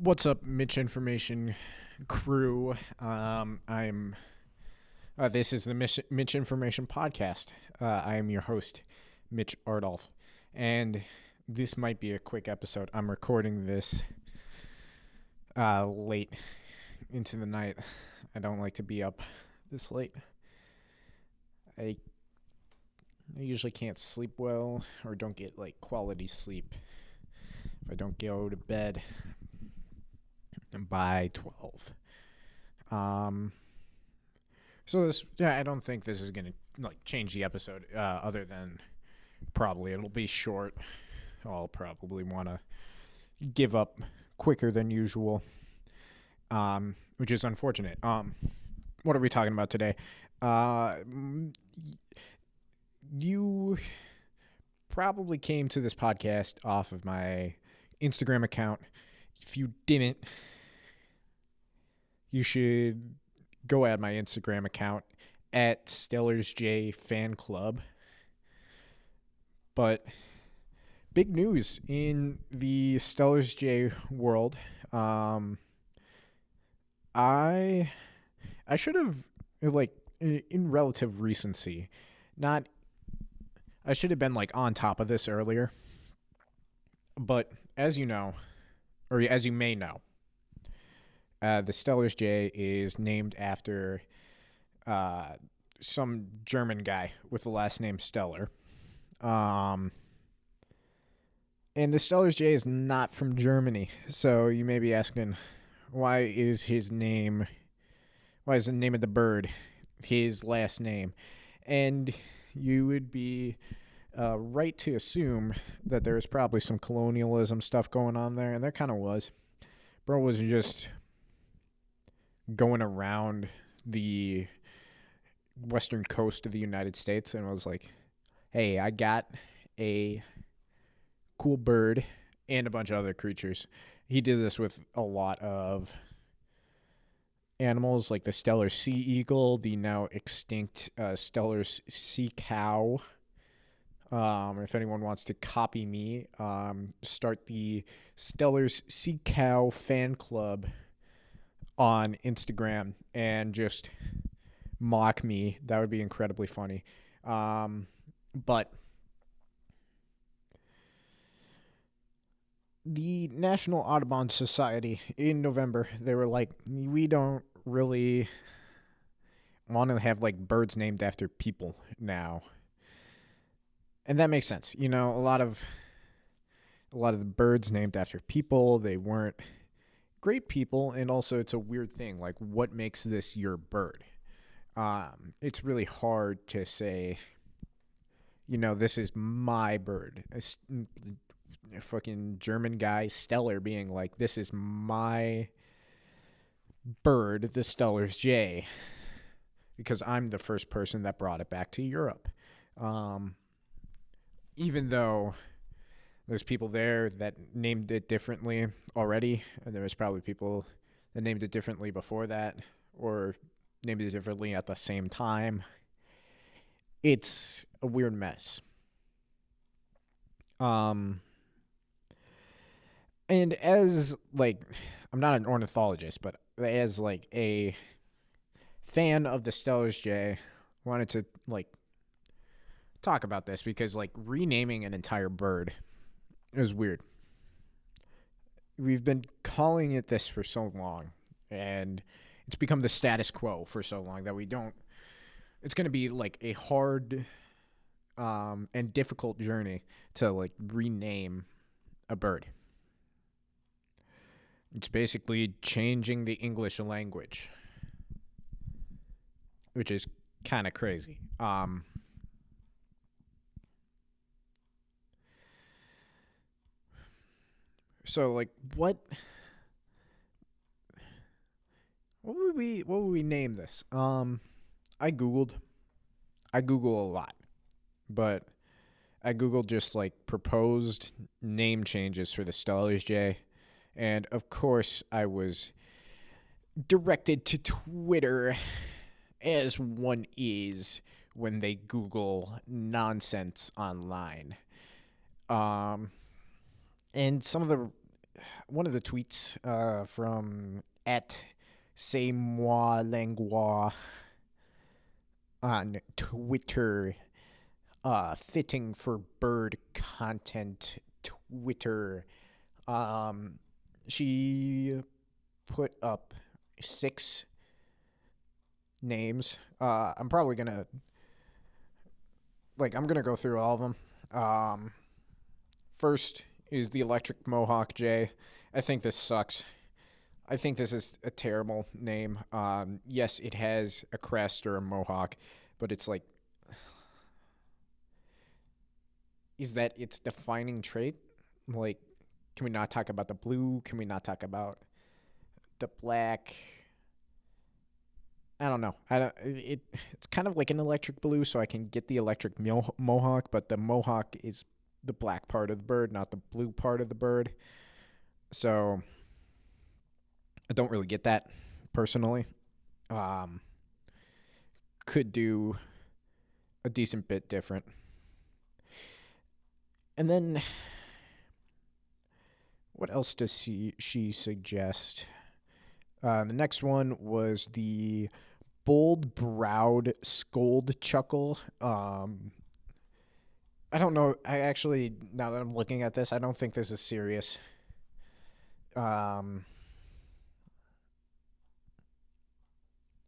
What's up, Mitch Information crew? This is the Mitch Information podcast. I am your host, Mitch Ardolph, and this might be a quick episode. I'm recording this late into the night. I don't like to be up this late. I usually can't sleep well or don't get like quality sleep if I don't go to bed by 12. I don't think this is gonna like change the episode. Other than probably it'll be short. I'll probably want to give up quicker than usual, which is unfortunate. What are we talking about today? You probably came to this podcast off of my Instagram account. If you didn't, you should go add my Instagram account at Steller's J Fan Club. But big news in the Steller's J world. I should have, like, in relative recency, I should have been like on top of this earlier. But as you know, or as you may know, the Steller's J is named after some German guy with the last name Steller. And the Steller's J is not from Germany. So you may be asking, why is the name of the bird his last name? And you would be right to assume that there's probably some colonialism stuff going on there, and there kind of was. Bro was just going around the western coast of the United States and was like, hey, I got a cool bird and a bunch of other creatures. He did this with a lot of animals, like the Steller sea eagle, the now extinct Steller's sea cow. If anyone wants to copy me, start the Steller's Sea Cow fan club on Instagram and just mock me. That would be incredibly funny. But the National Audubon Society in November, they were like, we don't really want to have like birds named after people now. And that makes sense. You know, a lot of the birds named after people, they weren't great people, and also it's a weird thing. Like, what makes this your bird? It's really hard to say, you know, this is my bird. A fucking German guy, Steller, being like, this is my bird, the Steller's J, because I'm the first person that brought it back to Europe. Even though there's people there that named it differently already, and there was probably people that named it differently before that, or named it differently at the same time. It's a weird mess. And as, like, I'm not an ornithologist, but as, like, a fan of the Steller's J, wanted to, like, talk about this because, like, renaming an entire bird is weird. We've been calling it this for so long, and it's become the status quo for so long that we don't. It's going to be like a hard and difficult journey to like rename a bird. It's basically changing the English language, which is kind of crazy. So like what would we name this? I Google a lot, but I Googled just like proposed name changes for the Steller's J, and of course I was directed to Twitter, as one is when they Google nonsense online. And some of the one of the tweets from at C'est Moi Langlois on Twitter, fitting for bird content Twitter. Um, she put up 6 names. I'm probably gonna I'm gonna go through all of them. First is the Electric Mohawk Jay. I think this sucks. I think this is a terrible name. Yes, it has a crest or a mohawk, but it's like, is that its defining trait? Like, can we not talk about the blue? Can we not talk about the black? I don't know. I don't, it it's kind of like an electric blue, so I can get the electric mohawk, but the mohawk is the black part of the bird, not the blue part of the bird. So I don't really get that personally. Um, could do a decent bit different. And then, what else does she suggest? The next one was the bold-browed scold chuckle. I don't know. I actually, now that I'm looking at this, I don't think this is serious.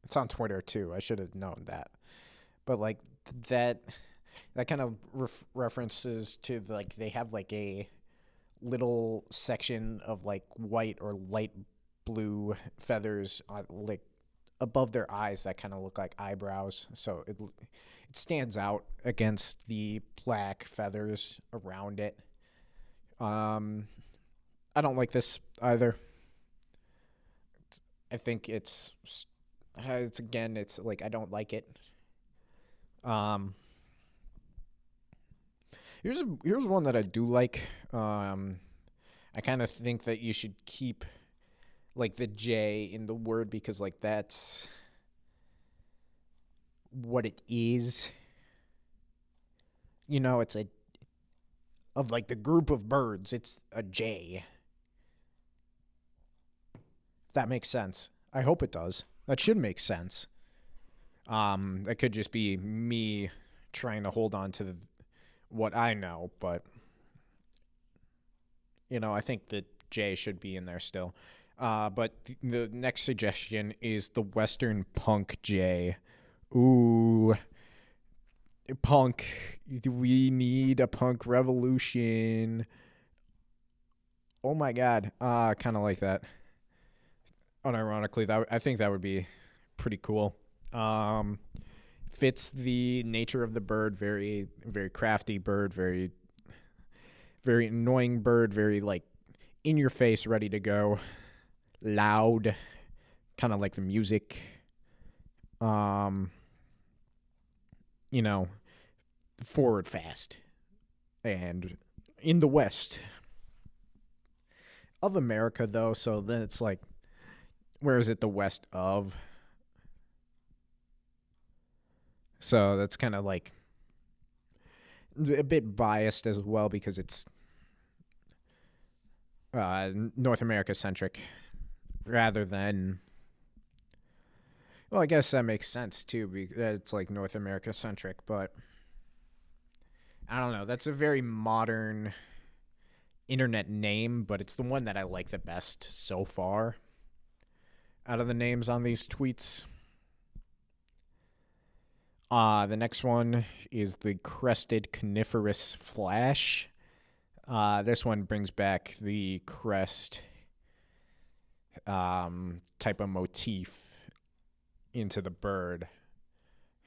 It's on Twitter too. I should have known that. But like that, that kind of references to they have like a little section of like white or light blue feathers like above their eyes that kind of look like eyebrows. So it stands out against the black feathers around it. I don't like this either. I think it's again, it's like I don't like it. Um, here's one that I do like. I kind of think that you should keep like the J in the word because like that's what it is. You know, it's a of like the group of birds, it's a J. If that makes sense. I hope it does. That should make sense. That could just be me trying to hold on to what I know, but I think that J should be in there still. But the next suggestion is the Western Punk J. Ooh, punk. We need a punk revolution. Oh my god. Kind of like that. Unironically, I think that would be pretty cool. Fits the nature of the bird. Very, very crafty bird. Very, very annoying bird. Very like in your face, ready to go. Loud, kind of like the music. Forward fast, and in the West of America, though. So then it's like, where is it the West of? So that's kind of like a bit biased as well because it's North America centric rather than. Well, I guess that makes sense too because it's like North America centric, but I don't know. That's a very modern internet name, but it's the one that I like the best so far out of the names on these tweets. The next one is the crested coniferous flash. This one brings back the crest type of motif into the bird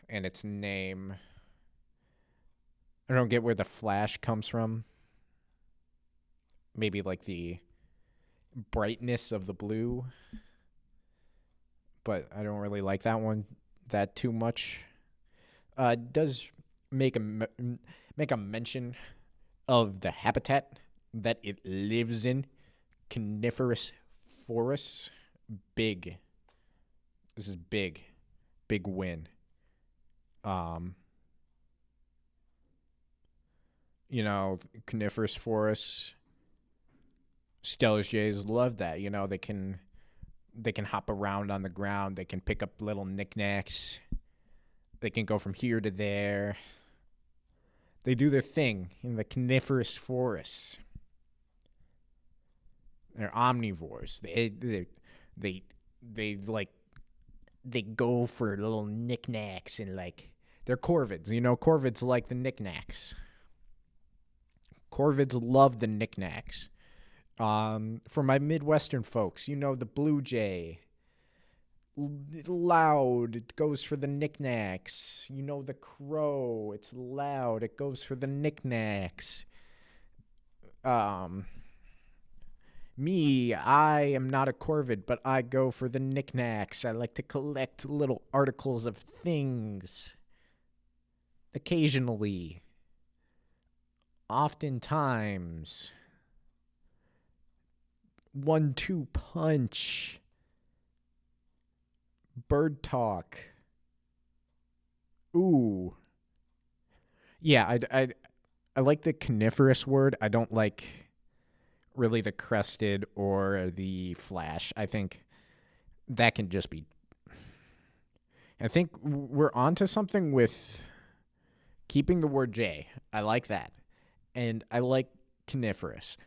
and its name. I don't get where the flash comes from. Maybe like the brightness of the blue, but I don't really like that one that too much. Does make a mention of the habitat that it lives in, coniferous forests. Big. This is big win. Coniferous forests Stellar's jays love that. They can hop around on the ground. They can pick up little knickknacks. They can go from here to there. They do their thing in the coniferous forests. They're omnivores. They they like they go for little knickknacks and like they're corvids. Corvids like the knickknacks. Corvids love the knickknacks. For my Midwestern folks, the blue jay, loud, it goes for the knickknacks. The crow, it's loud, it goes for the knickknacks. Um, Me, I am not a corvid, but I go for the knickknacks. I like to collect little articles of things. Occasionally. Oftentimes. 1-2 punch. Bird talk. Ooh. Yeah, I like the coniferous word. I don't like really the crested or the flash. I think that can just be. I think we're onto something with keeping the word J. I like that, and I like coniferous.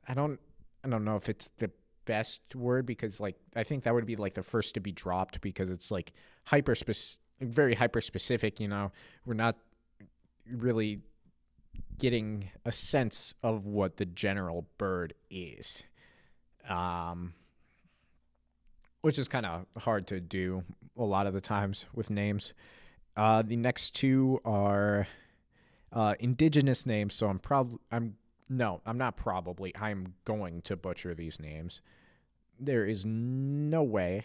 I don't. I don't know if it's the best word because I think that would be like the first to be dropped because it's like very hyper specific. We're not really getting a sense of what the general bird is, which is kind of hard to do a lot of the times with names. The next two are indigenous names, so I'm not probably. I'm going to butcher these names. There is no way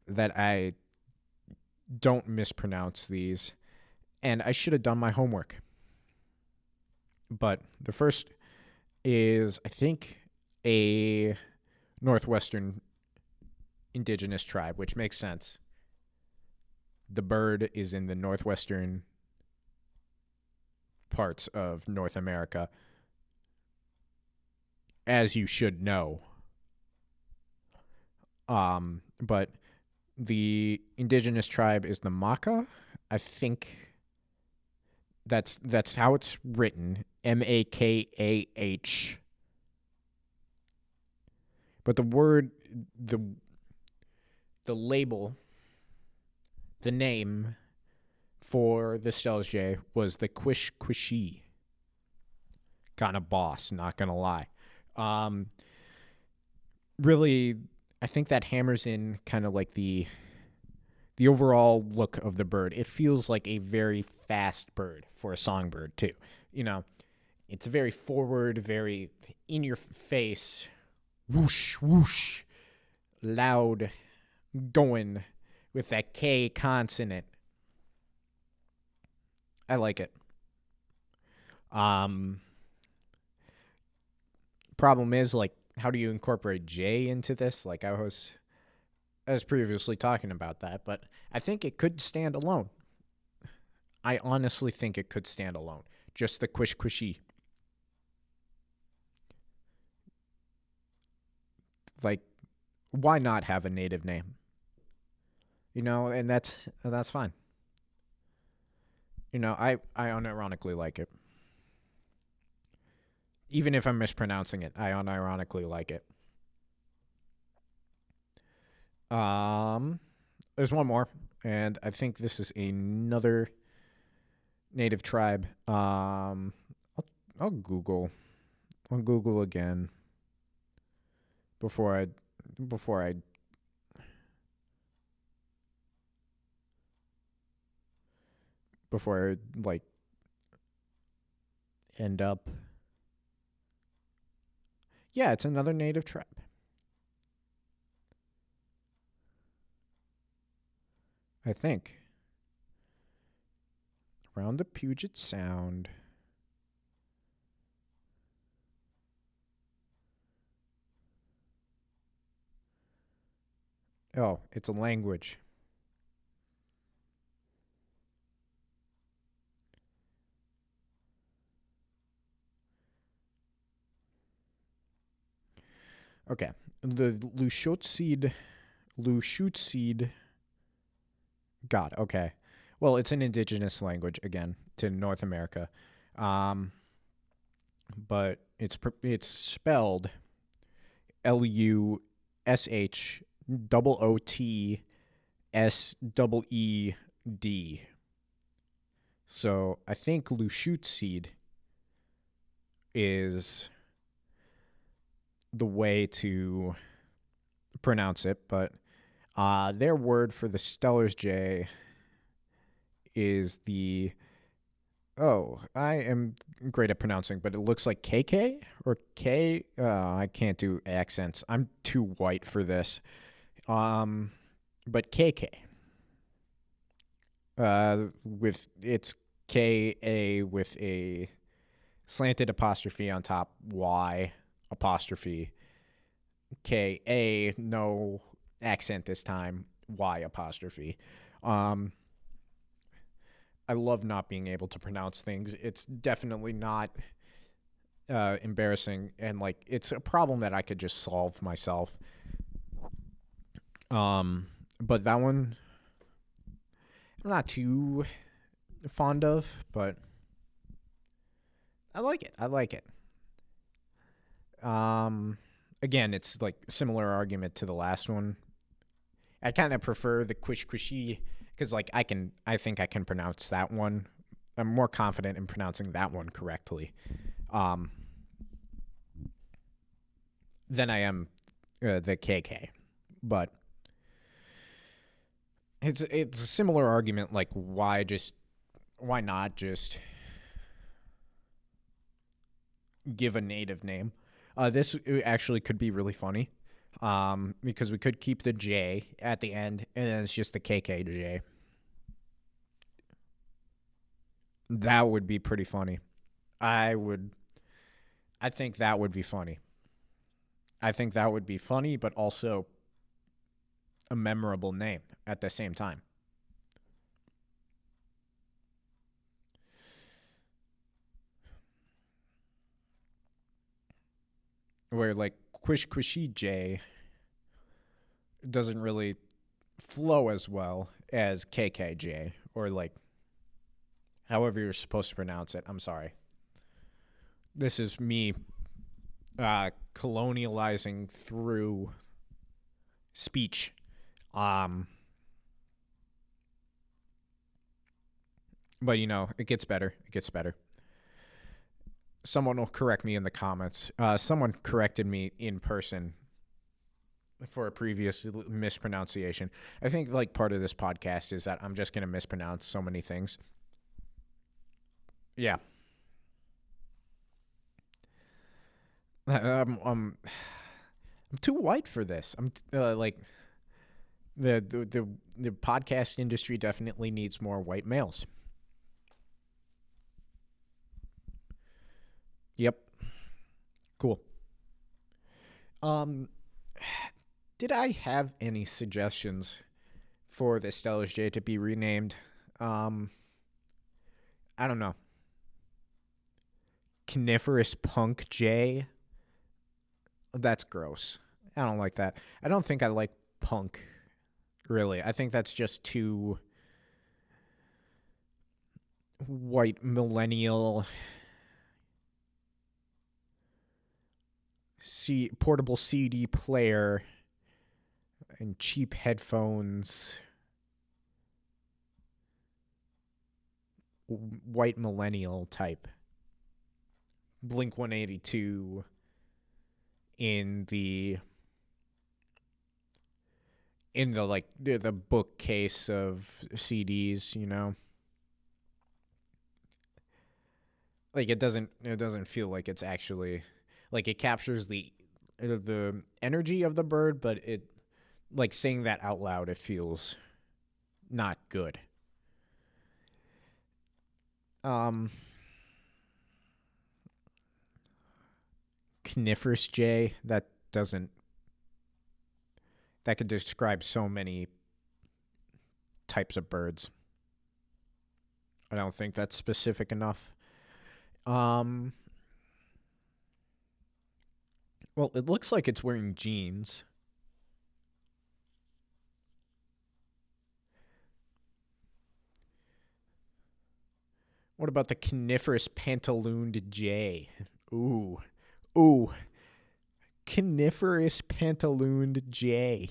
that I don't mispronounce these, and I should have done my homework. But the first is, I think, a northwestern indigenous tribe, which makes sense. The bird is in the northwestern parts of North America, as you should know. But the indigenous tribe is the Maka. I think that's how it's written. Makah. But the word, the label, the name for the Stellar's Jay was the Quishy. Kind of boss, not gonna lie. Really, I think that hammers in kind of like the overall look of the bird. It feels like a very fast bird for a songbird too. It's very forward, very in your face, whoosh whoosh, loud, going with that K consonant. I like it. Problem is, how do you incorporate J into this? I was previously talking about that, but I think it could stand alone. I honestly think it could stand alone. Just the quishy. Why not have a native name? And that's fine. I unironically like it. Even if I'm mispronouncing it, I unironically like it. There's one more, and I think this is another native tribe. I'll Google. I'll Google again before I end up. Yeah, it's another native tribe. I think. Around the Puget Sound. Oh, it's a language. Okay. The Lushootseed God, okay. Well, it's an indigenous language again to North America. Um, but it's spelled Lushootsed. So I think Lushootseed is the way to pronounce it, but their word for the Steller's J is the I am great at pronouncing, but it looks like KK or K. I can't do accents. I'm too white for this. But KK. With it's KA with a slanted apostrophe on top, Y apostrophe. KA, no accent this time, Y apostrophe. Um, I love not being able to pronounce things. It's definitely not embarrassing, and like it's a problem that I could just solve myself. But that one I'm not too fond of, but I like it. I like it. Again, it's like similar argument to the last one. I kind of prefer the Quishquishy because like I think I can pronounce that one. I'm more confident in pronouncing that one correctly, um, than I am the KK. But it's a similar argument. Like why not just give a native name? This actually could be really funny, because we could keep the J at the end, and then it's just the KKJ. That would be pretty funny. I would. I think that would be funny. I think that would be funny, but also a memorable name at the same time. Where like Quishquishy J doesn't really flow as well as KKJ or like however you're supposed to pronounce it. I'm sorry. This is me colonializing through speech. Um, but it gets better. It gets better. Someone will correct me in the comments. Someone corrected me in person for a previous mispronunciation. I think like part of this podcast is that I'm just going to mispronounce so many things. Yeah. I'm too white for this. I'm like the podcast industry definitely needs more white males. Yep. Cool. Um, did I have any suggestions for the Stellar's J to be renamed? Um, I don't know. Coniferous Punk J. That's gross. I don't like that. I don't think I like punk, really. I think that's just too white millennial. Portable CD player and cheap headphones. White millennial type. Blink 182 in the like the bookcase of CDs, like it doesn't feel like it's actually like it captures the energy of the bird, but it like saying that out loud, it feels not good. Coniferous J, that could describe so many types of birds. I don't think that's specific enough. Well, it looks like it's wearing jeans. What about the coniferous pantalooned jay? Ooh. Ooh. Coniferous pantalooned jay.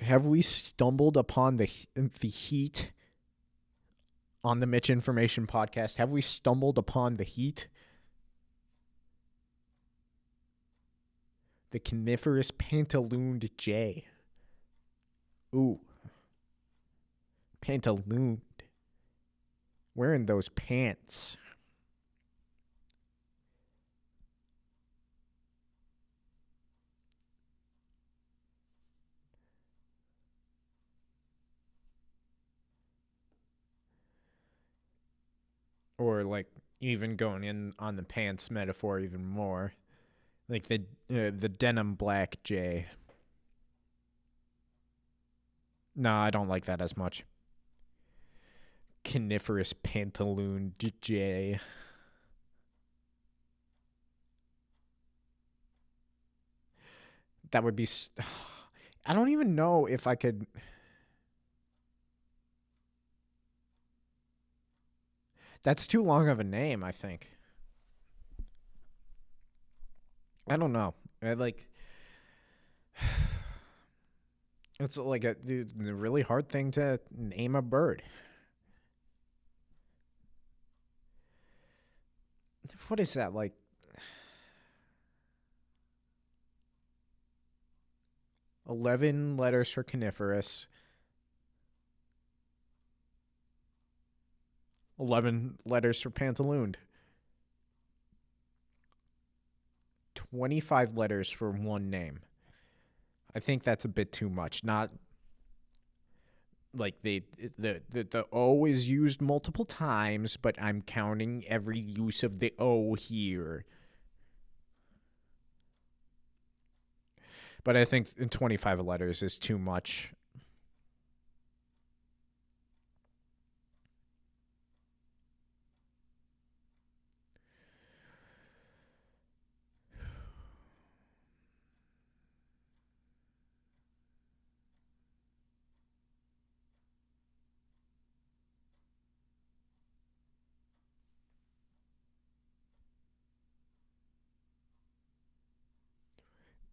Have we stumbled upon the heat on the Mitch Information Podcast? Have we stumbled upon the heat? The coniferous pantalooned jay. Ooh. Pantalooned. Wearing those pants. Or like even going in on the pants metaphor even more, like the denim black jay. No, I don't like that as much. Coniferous pantaloon jay. That would be. I don't even know if I could. That's too long of a name, I think. I don't know. It's like a really hard thing to name a bird. What is that like? 11 letters for coniferous. 11 letters for pantalooned. 25 letters for one name. I think that's a bit too much. Not like the O is used multiple times, but I'm counting every use of the O here. But I think 25 letters is too much.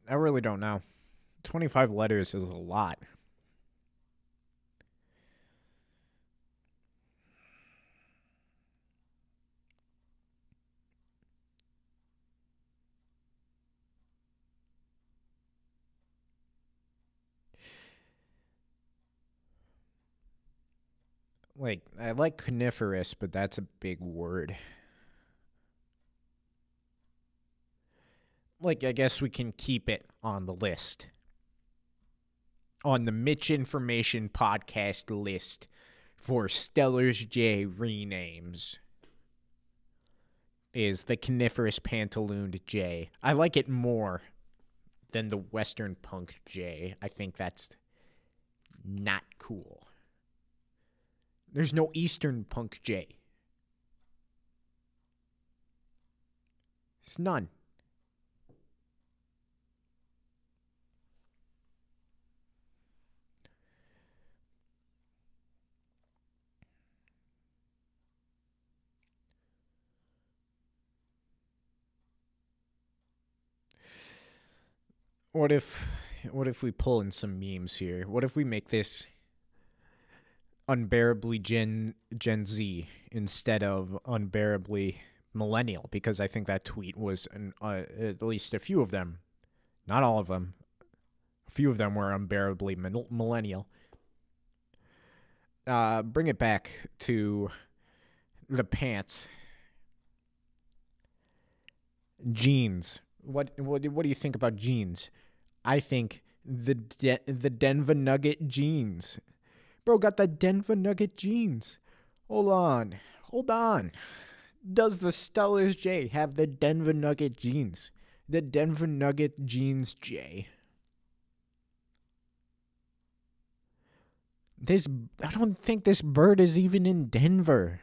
I really don't know. 25 letters is a lot. Like, I like coniferous, but that's a big word. Like, I guess we can keep it on the list. On the Mitch Information Podcast list for Steller's J renames is the coniferous pantalooned J. I like it more than the Western Punk J. I think that's not cool. There's no Eastern Punk J. It's none. What if we pull in some memes here? What if we make this unbearably Gen Z instead of unbearably millennial? Because I think that tweet was at least a few of them, not all of them. A few of them were unbearably millennial. Bring it back to the pants. Jeans. What do you think about jeans? I think the Denver Nugget jeans. Bro got the Denver Nugget jeans. Hold on. Does the Steller's J have the Denver Nugget jeans? The Denver Nugget jeans J. I don't think this bird is even in Denver.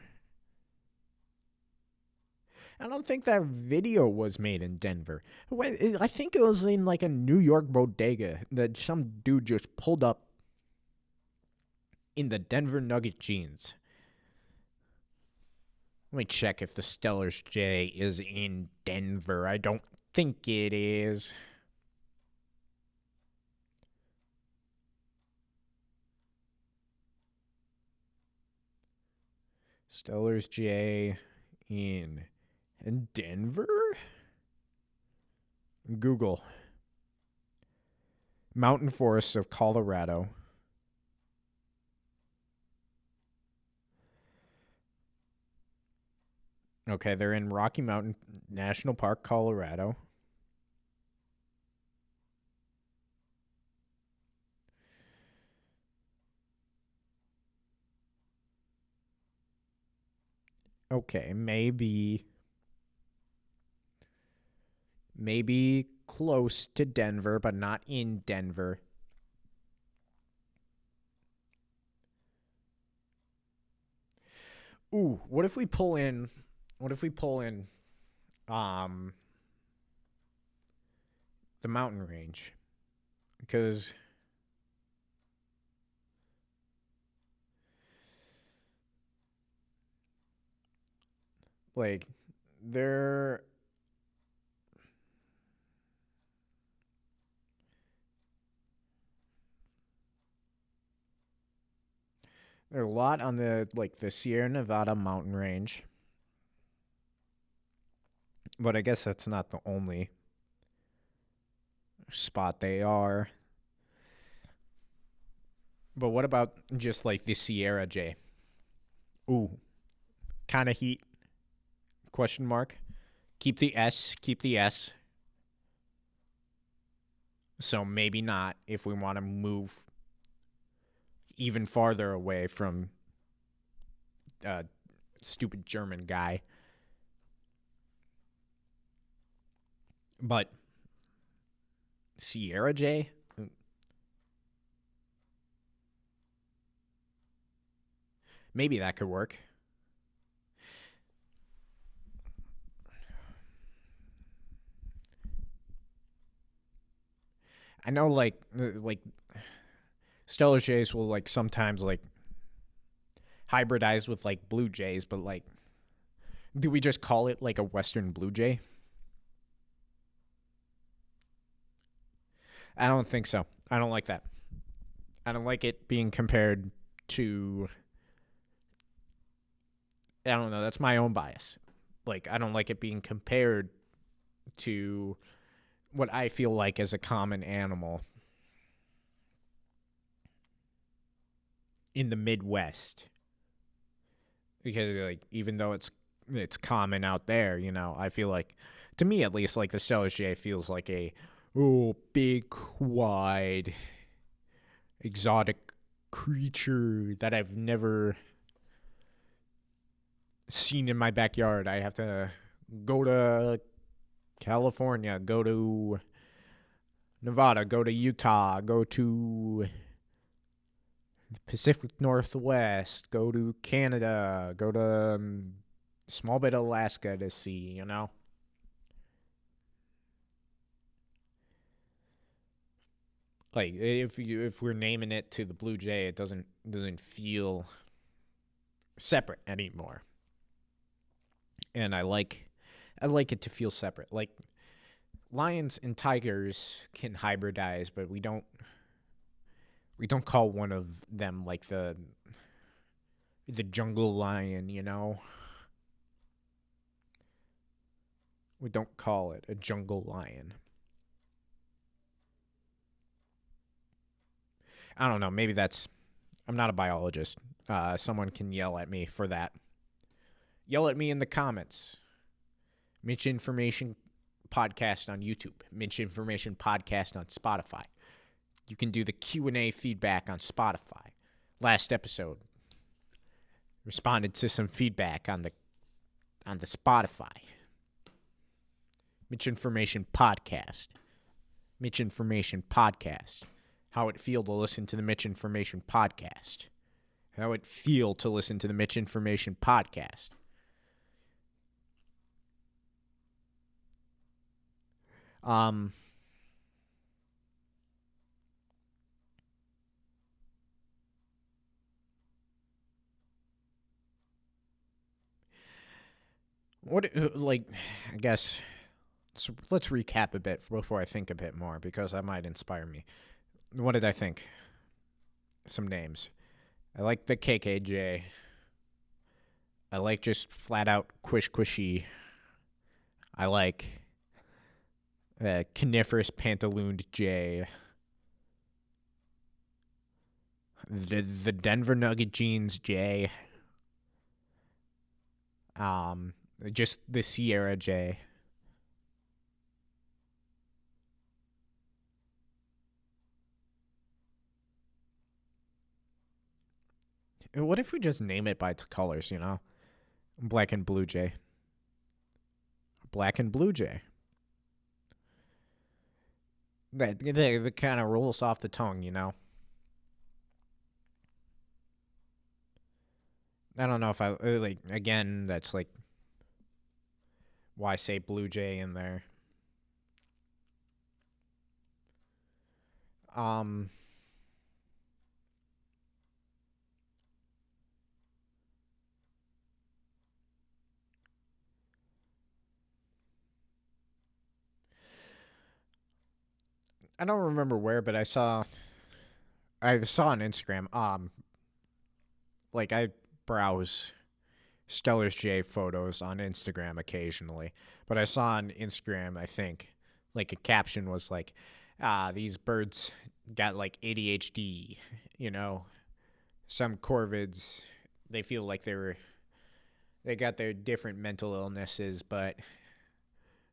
I don't think that video was made in Denver. I think it was in like a New York bodega that some dude just pulled up in the Denver Nugget jeans. Let me check if the Steller's J is in Denver. I don't think it is. Steller's J in Denver? Google. Mountain forests of Colorado. Okay, they're in Rocky Mountain National Park, Colorado. Okay, maybe close to Denver, but not in Denver. Ooh, what if we pull in the mountain range? Because like there are a lot on the Sierra Nevada mountain range. But I guess that's not the only spot they are. But what about just like the Sierra J? Ooh, kind of heat? Question mark. Keep the S. So maybe not if we want to move even farther away from stupid German guy. But Sierra J? Maybe that could work. I know like Stellar Jays will like sometimes like hybridize with like Blue Jays, but like do we just call it like a Western Blue Jay? I don't think so. I don't like that. I don't like it being compared to, I don't know, that's my own bias. Like I don't like it being compared to what I feel like is a common animal in the Midwest. Because like even though it's common out there, you know, I feel like, to me at least, like the Steller Jay feels like a big, wide, exotic creature that I've never seen in my backyard. I have to go to California, go to Nevada, go to Utah, go to the Pacific Northwest, go to Canada, go to a small bit of Alaska to see, you know? Like if we're naming it to the Blue Jay, it doesn't feel separate anymore. And I like it to feel separate. Like lions and tigers can hybridize, but we don't call one of them like the jungle lion, you know? We don't call it a jungle lion. I don't know. Maybe I'm not a biologist. Someone can yell at me for that. Yell at me in the comments. Mitch Information Podcast on YouTube. Mitch Information Podcast on Spotify. You can do the Q&A feedback on Spotify. Last episode, responded to some feedback on the Spotify. Mitch Information Podcast. Mitch Information Podcast. How it feel to listen to the Mitch Information Podcast. How it feel to listen to the Mitch Information Podcast. Um, what like I guess so let's recap a bit before I think a bit more because that might inspire me. What did I think? Some names. I like the KKJ. I like just flat out quish quishy. I like coniferous pantalooned J. The Denver Nugget jeans J. Um, just the Sierra J. What if we just name it by its colors? Black and blue J. Black and blue J. That kind of rolls off the tongue. I don't know if I like. Again, that's like why say blue J in there. Um, I don't remember where, but I saw on Instagram. Like I browse Stellar's J photos on Instagram occasionally, but I saw on Instagram, I think, like a caption was like, these birds got like ADHD, you know, some corvids, they feel like they got their different mental illnesses, but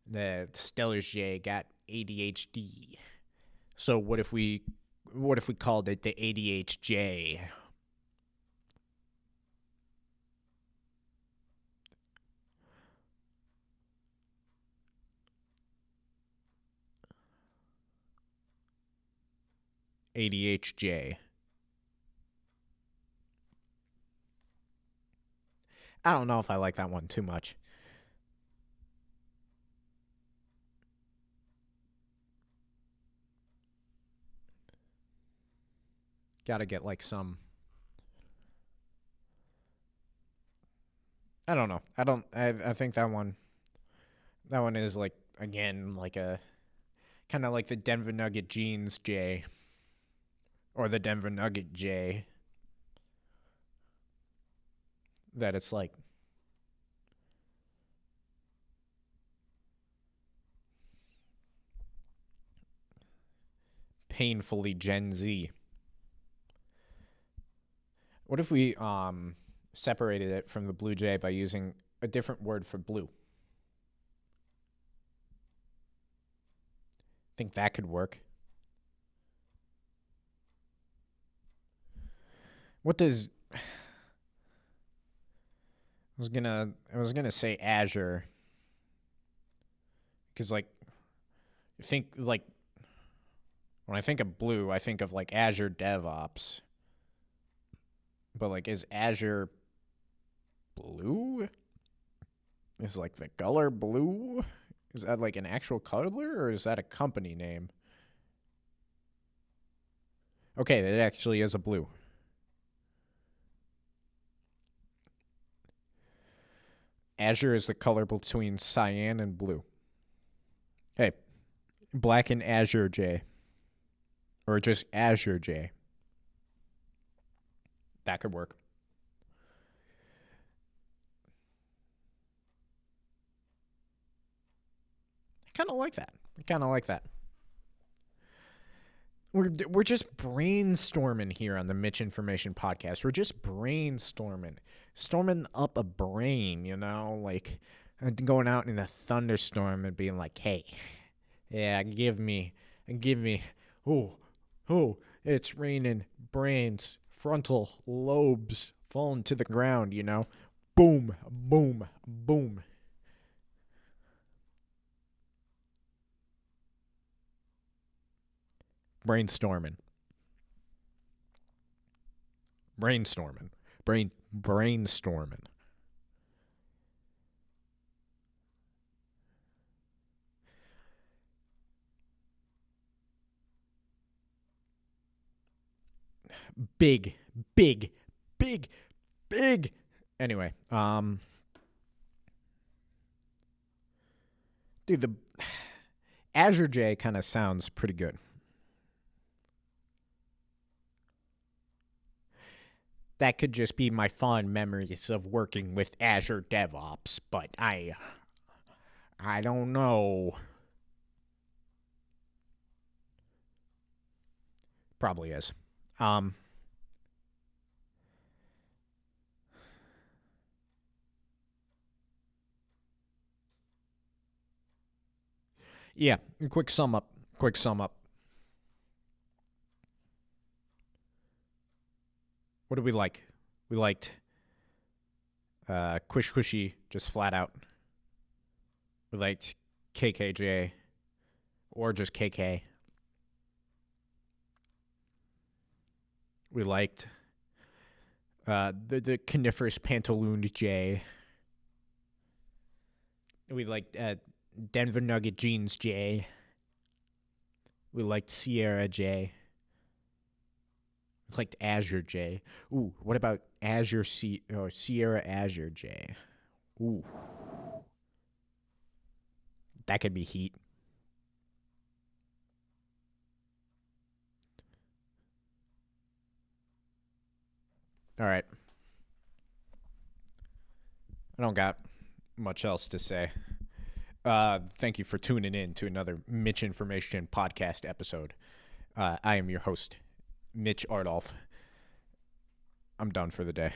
the Stellar's J got ADHD. So what if we called it the ADHJ? ADHJ. I don't know if I like that one too much. Got to get like some. I don't know. I don't. I think that one. That one is like again like a kind of like the Denver Nugget jeans J or the Denver Nugget J. That it's like painfully Gen Z. What if we separated it from the blue jay by using a different word for blue? Think that could work. What does I was gonna say Azure because like think like when I think of blue, I think of like Azure DevOps. But like, is Azure blue? Is like the color blue? Is that like an actual color or is that a company name? Okay, that actually is a blue. Azure is the color between cyan and blue. Hey, black and Azure J. Or just Azure J. That could work. I kind of like that. I kind of like that. We're just brainstorming here on the Mitch Information Podcast. We're just brainstorming, storming up a brain, like going out in a thunderstorm and being like, "Hey, yeah, give me, oh, it's raining brains, frontal lobes falling to the ground. Boom, boom, boom." Brainstorming. Brainstorming. Brainstorming. big, big, big, big. Anyway, dude, the Azure J kind of sounds pretty good. That could just be my fond memories of working with Azure DevOps, but I don't know. Probably is. Yeah, quick sum up. Quick sum up. What did we like? We liked Quish Cushy, just flat out. We liked KKJ, or just KK. We liked the coniferous pantalooned J. We liked Denver Nugget Jeans J. We liked Sierra J. We liked Azure J. Ooh, what about Sierra Azure J? Ooh, that could be heat. All right. I don't got much else to say. Thank you for tuning in to another Mitch Information podcast episode. I am your host, Mitch Ardolph. I'm done for the day.